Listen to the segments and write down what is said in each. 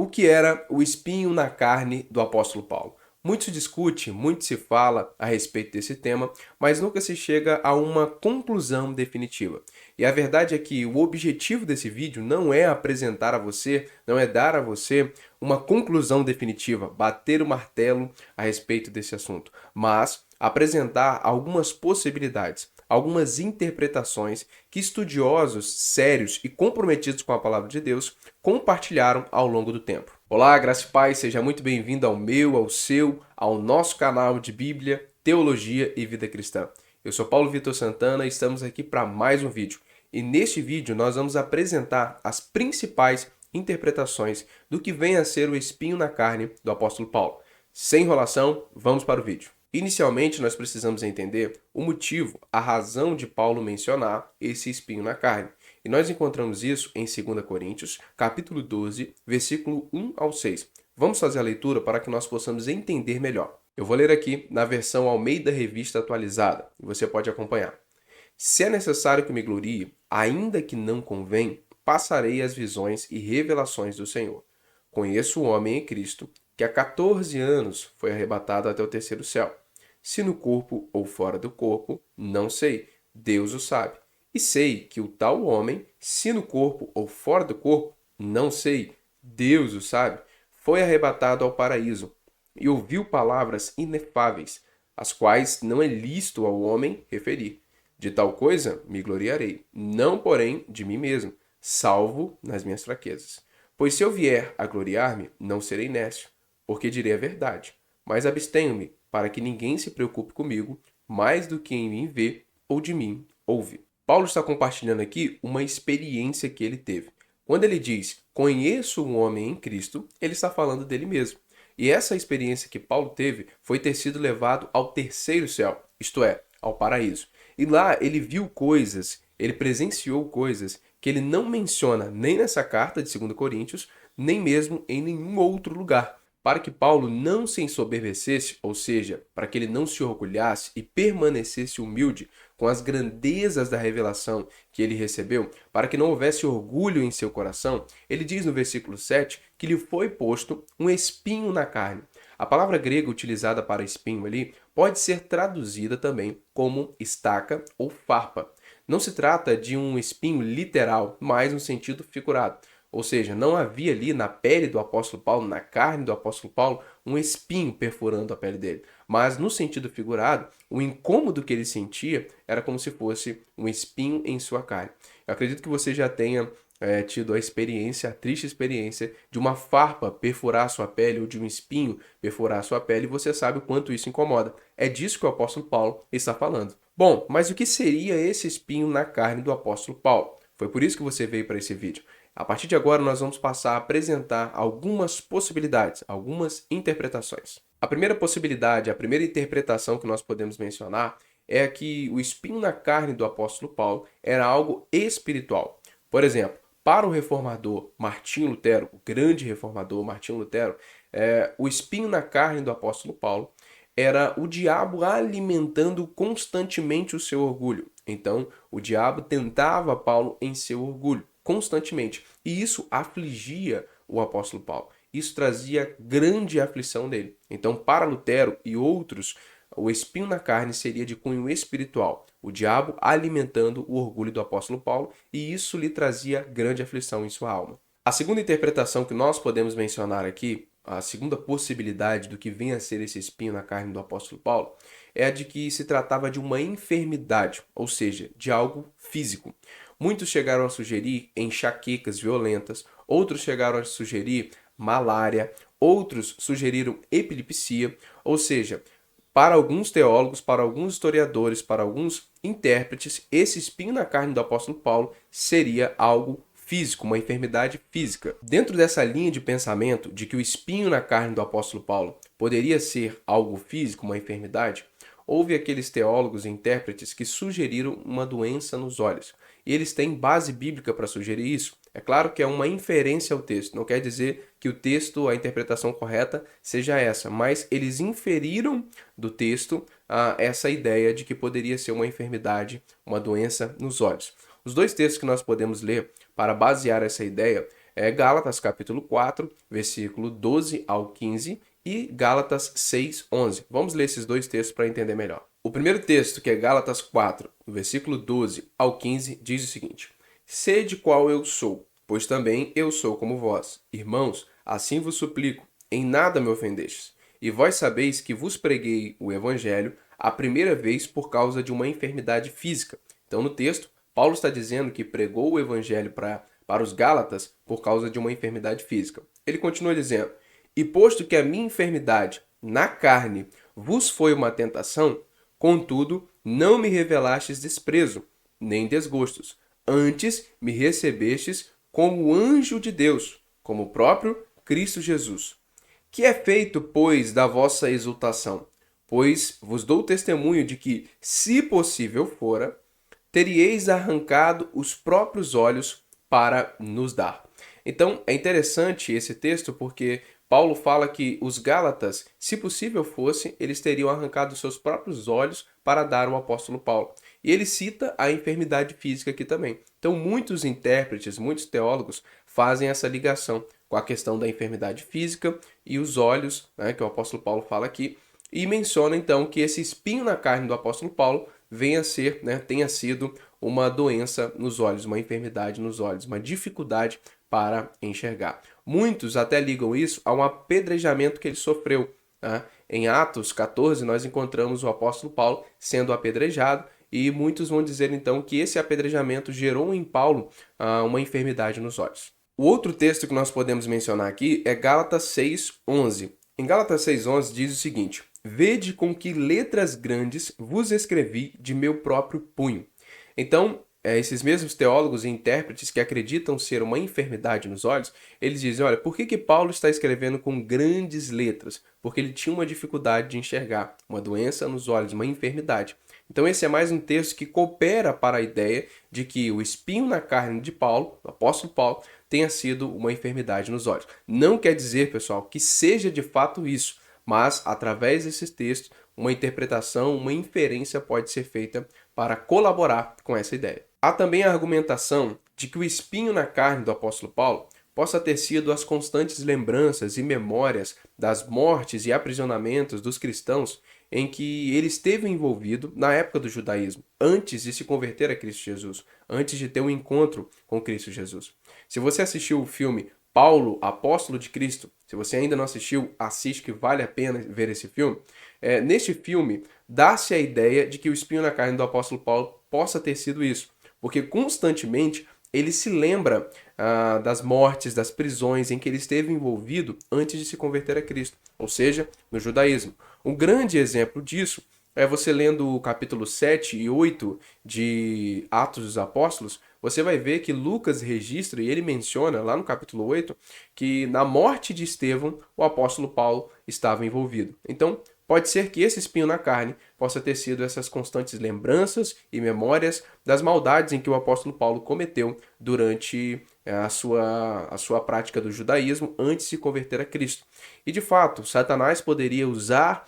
O que era o espinho na carne do apóstolo Paulo? Muito se discute, muito se fala a respeito desse tema, mas nunca se chega a uma conclusão definitiva. E a verdade é que o objetivo desse vídeo não é apresentar a você, não é dar a você uma conclusão definitiva, bater o martelo a respeito desse assunto, mas apresentar algumas possibilidades, algumas interpretações que estudiosos sérios e comprometidos com a palavra de Deus compartilharam ao longo do tempo. Olá, graça e paz, seja muito bem-vindo ao meu, ao seu, ao nosso canal de Bíblia, Teologia e Vida Cristã. Eu sou Paulo Vitor Santana e estamos aqui para mais um vídeo. E neste vídeo nós vamos apresentar as principais interpretações do que vem a ser o espinho na carne do apóstolo Paulo. Sem enrolação, vamos para o vídeo. Inicialmente, nós precisamos entender o motivo, a razão de Paulo mencionar esse espinho na carne. E nós encontramos isso em 2 Coríntios, capítulo 12, versículo 1 ao 6. Vamos fazer a leitura para que nós possamos entender melhor. Eu vou ler aqui na versão Almeida Revista Atualizada, e você pode acompanhar. Se é necessário que me glorie, ainda que não convém, passarei as visões e revelações do Senhor. Conheço o homem em Cristo, que há 14 anos foi arrebatado até o terceiro céu. Se no corpo ou fora do corpo, não sei, Deus o sabe. E sei que o tal homem, se no corpo ou fora do corpo, não sei, Deus o sabe, foi arrebatado ao paraíso e ouviu palavras inefáveis, as quais não é lícito ao homem referir. De tal coisa me gloriarei, não porém de mim mesmo, salvo nas minhas fraquezas. Pois se eu vier a gloriar-me, não serei nécio, porque direi a verdade, mas abstenho-me para que ninguém se preocupe comigo mais do que em mim vê ou de mim ouve. Paulo está compartilhando aqui uma experiência que ele teve. Quando ele diz, conheço um homem em Cristo, ele está falando dele mesmo. E essa experiência que Paulo teve foi ter sido levado ao terceiro céu, isto é, ao paraíso. E lá ele viu coisas, ele presenciou coisas que ele não menciona nem nessa carta de 2 Coríntios, nem mesmo em nenhum outro lugar. Para que Paulo não se ensoberbecesse, ou seja, para que ele não se orgulhasse e permanecesse humilde com as grandezas da revelação que ele recebeu, para que não houvesse orgulho em seu coração, ele diz no versículo 7 que lhe foi posto um espinho na carne. A palavra grega utilizada para espinho ali pode ser traduzida também como estaca ou farpa. Não se trata de um espinho literal, mas no sentido figurado. Ou seja, não havia ali na pele do apóstolo Paulo, na carne do apóstolo Paulo, um espinho perfurando a pele dele. Mas no sentido figurado, o incômodo que ele sentia era como se fosse um espinho em sua carne. Eu acredito que você já tenha tido a experiência, a triste experiência de uma farpa perfurar a sua pele ou de um espinho perfurar a sua pele e você sabe o quanto isso incomoda. É disso que o apóstolo Paulo está falando. Bom, mas o que seria esse espinho na carne do apóstolo Paulo? Foi por isso que você veio para esse vídeo. A partir de agora, nós vamos passar a apresentar algumas possibilidades, algumas interpretações. A primeira possibilidade, a primeira interpretação que nós podemos mencionar é que o espinho na carne do apóstolo Paulo era algo espiritual. Por exemplo, para o reformador Martinho Lutero, o grande reformador Martinho Lutero, o espinho na carne do apóstolo Paulo era o diabo alimentando constantemente o seu orgulho. Então, o diabo tentava Paulo em seu orgulho constantemente. E isso afligia o apóstolo Paulo. Isso trazia grande aflição dele. Então, para Lutero e outros, o espinho na carne seria de cunho espiritual. O diabo alimentando o orgulho do apóstolo Paulo, e isso lhe trazia grande aflição em sua alma. A segunda interpretação que nós podemos mencionar aqui, a segunda possibilidade do que vem a ser esse espinho na carne do apóstolo Paulo, é a de que se tratava de uma enfermidade, ou seja, de algo físico. Muitos chegaram a sugerir enxaquecas violentas, outros chegaram a sugerir malária, outros sugeriram epilepsia, ou seja, para alguns teólogos, para alguns historiadores, para alguns intérpretes, esse espinho na carne do apóstolo Paulo seria algo físico, uma enfermidade física. Dentro dessa linha de pensamento de que o espinho na carne do apóstolo Paulo poderia ser algo físico, uma enfermidade, houve aqueles teólogos e intérpretes que sugeriram uma doença nos olhos. E eles têm base bíblica para sugerir isso. É claro que é uma inferência ao texto, não quer dizer que o texto, a interpretação correta seja essa, mas eles inferiram do texto essa ideia de que poderia ser uma enfermidade, uma doença nos olhos. Os dois textos que nós podemos ler para basear essa ideia é Gálatas capítulo 4, versículo 12 ao 15 e Gálatas 6, 11. Vamos ler esses dois textos para entender melhor. O primeiro texto, que é Gálatas 4, versículo 12 ao 15, diz o seguinte: Sede qual eu sou, pois também eu sou como vós. Irmãos, assim vos suplico, em nada me ofendestes. E vós sabeis que vos preguei o evangelho a primeira vez por causa de uma enfermidade física. Então, no texto, Paulo está dizendo que pregou o evangelho para os Gálatas por causa de uma enfermidade física. Ele continua dizendo: E posto que a minha enfermidade na carne vos foi uma tentação, contudo, não me revelastes desprezo, nem desgostos. Antes me recebestes como anjo de Deus, como o próprio Cristo Jesus. Que é feito, pois, da vossa exultação? Pois vos dou testemunho de que, se possível fora, teríeis arrancado os próprios olhos para nos dar. Então, é interessante esse texto porque Paulo fala que os Gálatas, se possível fosse, eles teriam arrancado seus próprios olhos para dar ao apóstolo Paulo. E ele cita a enfermidade física aqui também. Então, muitos intérpretes, muitos teólogos fazem essa ligação com a questão da enfermidade física e os olhos, né, que o apóstolo Paulo fala aqui, e menciona então que esse espinho na carne do apóstolo Paulo venha a ser, né, tenha sido uma doença nos olhos, uma enfermidade nos olhos, uma dificuldade para enxergar. Muitos até ligam isso a um apedrejamento que ele sofreu. Né? Em Atos 14, nós encontramos o apóstolo Paulo sendo apedrejado e muitos vão dizer então que esse apedrejamento gerou em Paulo uma enfermidade nos olhos. O outro texto que nós podemos mencionar aqui é Gálatas 6:11. Em Gálatas 6:11 diz o seguinte: Vede com que letras grandes vos escrevi de meu próprio punho. Então, esses mesmos teólogos e intérpretes que acreditam ser uma enfermidade nos olhos, eles dizem, olha, por que Paulo está escrevendo com grandes letras? Porque ele tinha uma dificuldade de enxergar, uma doença nos olhos, uma enfermidade. Então esse é mais um texto que coopera para a ideia de que o espinho na carne de Paulo, do apóstolo Paulo, tenha sido uma enfermidade nos olhos. Não quer dizer, pessoal, que seja de fato isso, mas através desses textos, uma interpretação, uma inferência pode ser feita para colaborar com essa ideia. Há também a argumentação de que o espinho na carne do apóstolo Paulo possa ter sido as constantes lembranças e memórias das mortes e aprisionamentos dos cristãos em que ele esteve envolvido na época do judaísmo, antes de se converter a Cristo Jesus, antes de ter um encontro com Cristo Jesus. Se você assistiu o filme Paulo, Apóstolo de Cristo, se você ainda não assistiu, assiste que vale a pena ver esse filme. Neste filme, dá-se a ideia de que o espinho na carne do apóstolo Paulo possa ter sido isso, porque constantemente ele se lembra das mortes, das prisões em que ele esteve envolvido antes de se converter a Cristo, ou seja, no judaísmo. Um grande exemplo disso é você lendo o capítulo 7 e 8 de Atos dos Apóstolos, você vai ver que Lucas registra, e ele menciona lá no capítulo 8, que na morte de Estevão, o apóstolo Paulo estava envolvido. Então, pode ser que esse espinho na carne possa ter sido essas constantes lembranças e memórias das maldades em que o apóstolo Paulo cometeu durante a sua prática do judaísmo antes de se converter a Cristo. E de fato, Satanás poderia usar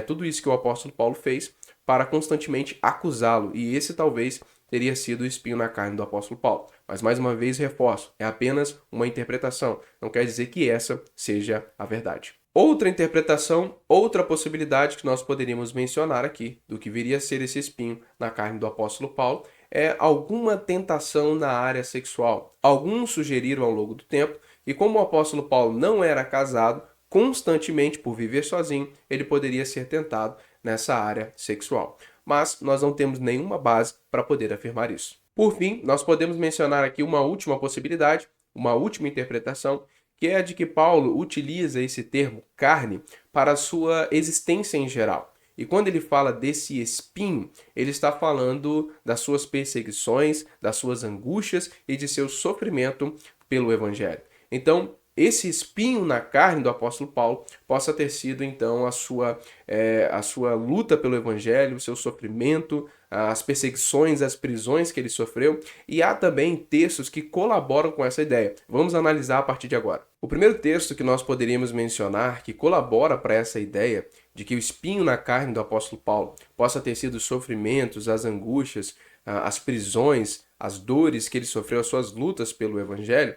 tudo isso que o apóstolo Paulo fez para constantemente acusá-lo, e esse talvez teria sido o espinho na carne do apóstolo Paulo. Mas mais uma vez reforço, é apenas uma interpretação, não quer dizer que essa seja a verdade. Outra interpretação, outra possibilidade que nós poderíamos mencionar aqui do que viria a ser esse espinho na carne do apóstolo Paulo é alguma tentação na área sexual. Alguns sugeriram ao longo do tempo que como o apóstolo Paulo não era casado, constantemente por viver sozinho, ele poderia ser tentado nessa área sexual. Mas nós não temos nenhuma base para poder afirmar isso. Por fim, nós podemos mencionar aqui uma última possibilidade, uma última interpretação, que é a de que Paulo utiliza esse termo carne para a sua existência em geral. E quando ele fala desse espinho, ele está falando das suas perseguições, das suas angústias e de seu sofrimento pelo evangelho. Então, esse espinho na carne do apóstolo Paulo possa ter sido, então, a sua luta pelo evangelho, o seu sofrimento, as perseguições, as prisões que ele sofreu. E há também textos que colaboram com essa ideia. Vamos analisar a partir de agora. O primeiro texto que nós poderíamos mencionar que colabora para essa ideia de que o espinho na carne do apóstolo Paulo possa ter sido os sofrimentos, as angústias, as prisões, as dores que ele sofreu, as suas lutas pelo evangelho,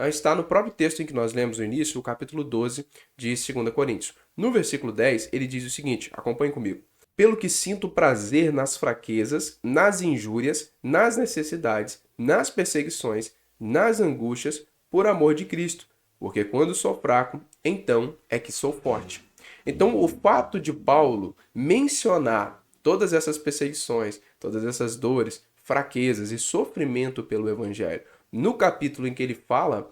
está no próprio texto em que nós lemos no início, o capítulo 12 de 2 Coríntios. No versículo 10, ele diz o seguinte, acompanhe comigo. Pelo que sinto prazer nas fraquezas, nas injúrias, nas necessidades, nas perseguições, nas angústias, por amor de Cristo, porque quando sou fraco, então é que sou forte. Então, o fato de Paulo mencionar todas essas perseguições, todas essas dores, fraquezas e sofrimento pelo Evangelho, no capítulo em que ele fala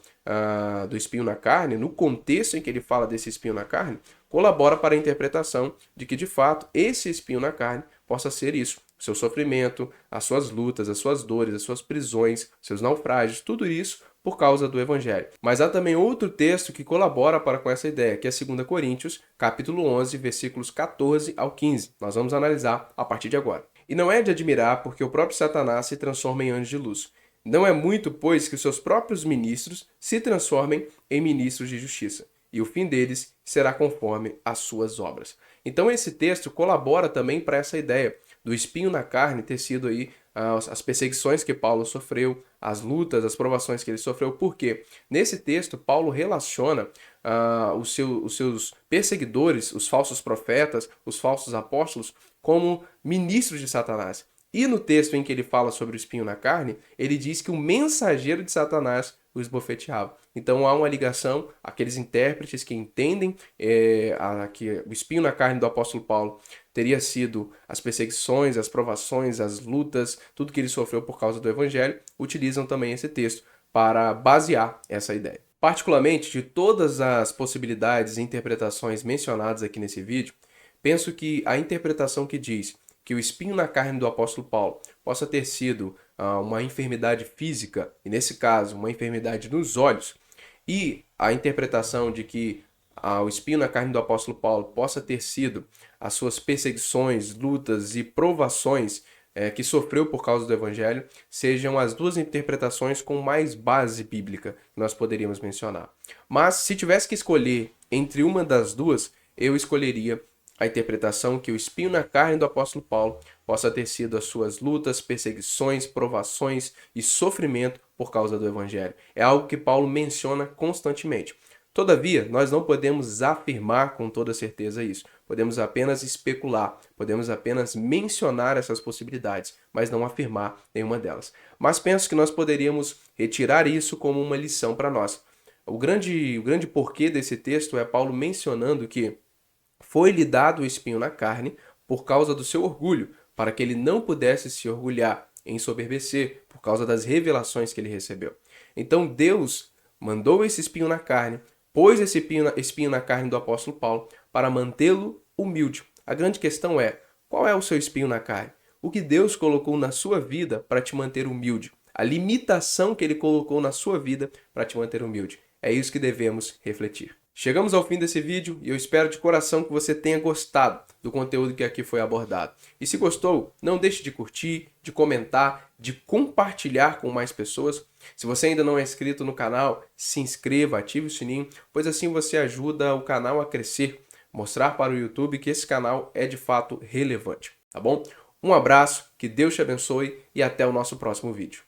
do espinho na carne, no contexto em que ele fala desse espinho na carne, colabora para a interpretação de que, de fato, esse espinho na carne possa ser isso. O seu sofrimento, as suas lutas, as suas dores, as suas prisões, seus naufrágios, tudo isso por causa do Evangelho. Mas há também outro texto que colabora para com essa ideia, que é 2 Coríntios, capítulo 11, versículos 14 ao 15. Nós vamos analisar a partir de agora. E não é de admirar, porque o próprio Satanás se transforma em anjo de luz. Não é muito, pois, que os seus próprios ministros se transformem em ministros de justiça, e o fim deles será conforme as suas obras. Então esse texto colabora também para essa ideia do espinho na carne ter sido aí as perseguições que Paulo sofreu, as lutas, as provações que ele sofreu, porque nesse texto Paulo relaciona os seus perseguidores, os falsos profetas, os falsos apóstolos, como ministros de Satanás. E no texto em que ele fala sobre o espinho na carne, ele diz que o mensageiro de Satanás o esbofeteava. Então há uma ligação, aqueles intérpretes que entendem que o espinho na carne do apóstolo Paulo teria sido as perseguições, as provações, as lutas, tudo que ele sofreu por causa do evangelho, utilizam também esse texto para basear essa ideia. Particularmente, de todas as possibilidades e interpretações mencionadas aqui nesse vídeo, penso que a interpretação que diz que o espinho na carne do apóstolo Paulo possa ter sido uma enfermidade física, e nesse caso, uma enfermidade nos olhos, e a interpretação de que o espinho na carne do apóstolo Paulo possa ter sido as suas perseguições, lutas e provações que sofreu por causa do evangelho, sejam as duas interpretações com mais base bíblica que nós poderíamos mencionar. Mas se tivesse que escolher entre uma das duas, eu escolheria a interpretação que o espinho na carne do apóstolo Paulo possa ter sido as suas lutas, perseguições, provações e sofrimento por causa do evangelho. É algo que Paulo menciona constantemente. Todavia, nós não podemos afirmar com toda certeza isso. Podemos apenas especular, podemos apenas mencionar essas possibilidades, mas não afirmar nenhuma delas. Mas penso que nós poderíamos retirar isso como uma lição para nós. O grande porquê desse texto é Paulo mencionando que foi-lhe dado o espinho na carne por causa do seu orgulho, para que ele não pudesse se orgulhar, ensoberbecer, por causa das revelações que ele recebeu. Então Deus mandou esse espinho na carne, pôs esse espinho na carne do apóstolo Paulo para mantê-lo humilde. A grande questão é, qual é o seu espinho na carne? O que Deus colocou na sua vida para te manter humilde? A limitação que ele colocou na sua vida para te manter humilde. É isso que devemos refletir. Chegamos ao fim desse vídeo e eu espero de coração que você tenha gostado do conteúdo que aqui foi abordado. E se gostou, não deixe de curtir, de comentar, de compartilhar com mais pessoas. Se você ainda não é inscrito no canal, se inscreva, ative o sininho, pois assim você ajuda o canal a crescer, mostrar para o YouTube que esse canal é de fato relevante, tá bom? Um abraço, que Deus te abençoe e até o nosso próximo vídeo.